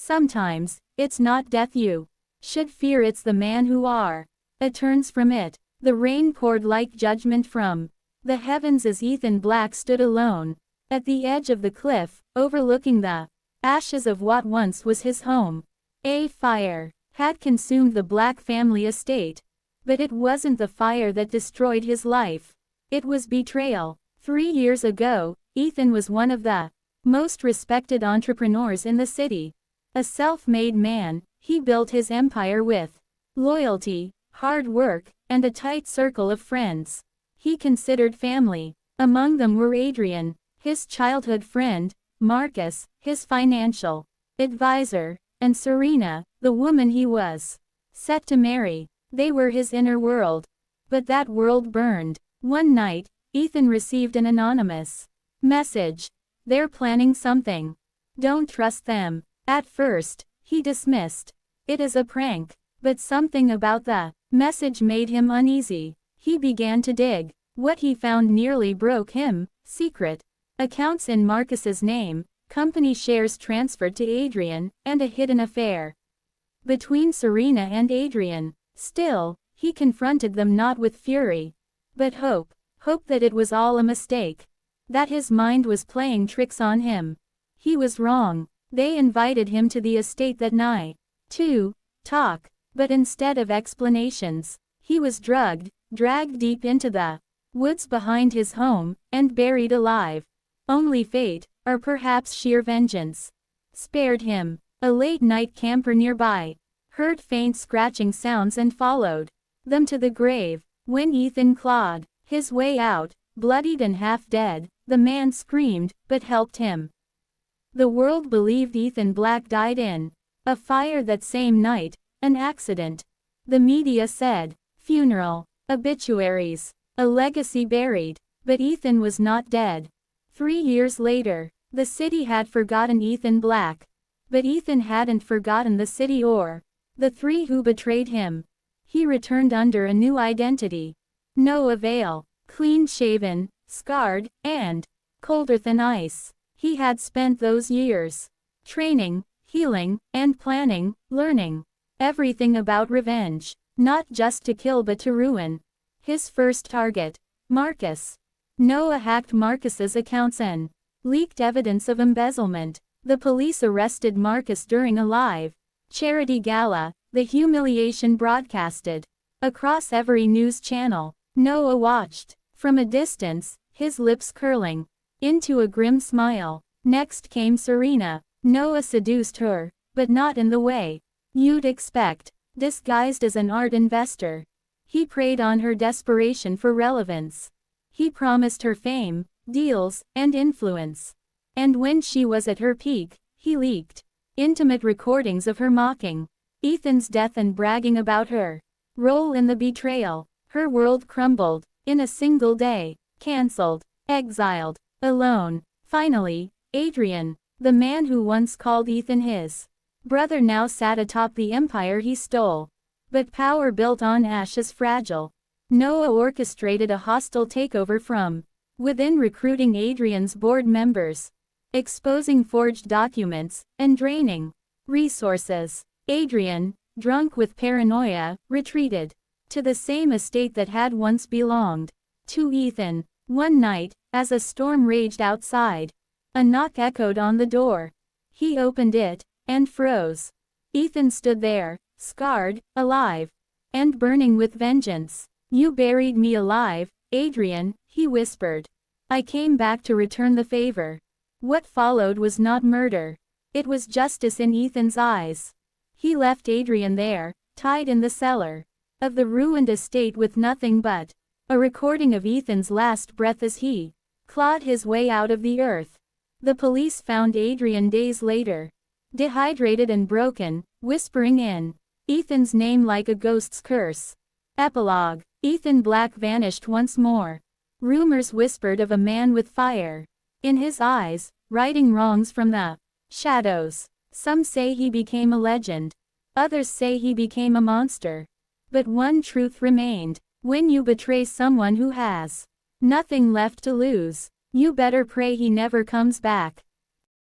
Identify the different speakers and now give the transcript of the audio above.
Speaker 1: Sometimes, it's not death you should fear, it's the man who turns from it. The rain poured like judgment from the heavens as Ethan Black stood alone at the edge of the cliff, overlooking the ashes of what once was his home. A fire had consumed the Black family estate. But it wasn't the fire that destroyed his life. It was betrayal. 3 years ago, Ethan was one of the most respected entrepreneurs in the city. A self-made man, he built his empire with loyalty, hard work, and a tight circle of friends he considered family. Among them were Adrian, his childhood friend, Marcus, his financial advisor, and Serena, the woman he was set to marry. They were his inner world. But that world burned. One night, Ethan received an anonymous message. They're planning something. Don't trust them. At first, he dismissed it as a prank. But something about the message made him uneasy. He began to dig. What he found nearly broke him. Secret accounts in Marcus's name, company shares transferred to Adrian, and a hidden affair between Serena and Adrian. Still, he confronted them not with fury, but hope. Hope that it was all a mistake. That his mind was playing tricks on him. He was wrong. They invited him to the estate that night to talk, but instead of explanations, he was dragged deep into the woods behind his home, and buried alive. Only fate, or perhaps sheer vengeance, spared him. A late-night camper nearby heard faint scratching sounds and followed them to the grave. When Ethan clawed his way out, bloodied and half dead, the man screamed, but helped him. The world believed Ethan Black died in a fire that same night, an accident. The media said, funeral, obituaries, a legacy buried. But Ethan was not dead. 3 years later, the city had forgotten Ethan Black. But Ethan hadn't forgotten the city or the 3 who betrayed him. He returned under a new identity. No avail. Clean-shaven, scarred, and colder than ice. He had spent those years training, healing, and planning, learning everything about revenge. Not just to kill but to ruin. His first target, Marcus. Noah hacked Marcus's accounts and leaked evidence of embezzlement. The police arrested Marcus during a live charity gala, the humiliation broadcasted across every news channel. Noah watched from a distance, his lips curling into a grim smile. Next came Serena. Noah seduced her, but not in the way you'd expect. Disguised as an art investor, he preyed on her desperation for relevance. He promised her fame, deals, and influence. And when she was at her peak, he leaked intimate recordings of her mocking Ethan's death and bragging about her role in the betrayal. Her world crumbled in a single day. Cancelled, exiled, alone. Finally, Adrian, the man who once called Ethan his brother, now sat atop the empire he stole. But power built on ash is fragile. Noah orchestrated a hostile takeover from within, recruiting Adrian's board members, exposing forged documents, and draining resources. Adrian, drunk with paranoia, retreated to the same estate that had once belonged to Ethan. One night, as a storm raged outside, a knock echoed on the door. He opened it, and froze. Ethan stood there, scarred, alive, and burning with vengeance. "You buried me alive, Adrian," he whispered. "I came back to return the favor." What followed was not murder. It was justice in Ethan's eyes. He left Adrian there, tied in the cellar of the ruined estate with nothing but a recording of Ethan's last breath as he clawed his way out of the earth. The police found Adrian days later, dehydrated and broken, whispering in Ethan's name like a ghost's curse. Epilogue. Ethan Black vanished once more. Rumors whispered of a man with fire in his eyes, righting wrongs from the shadows. Some say he became a legend. Others say he became a monster. But one truth remained. When you betray someone who has nothing left to lose, you better pray he never comes back.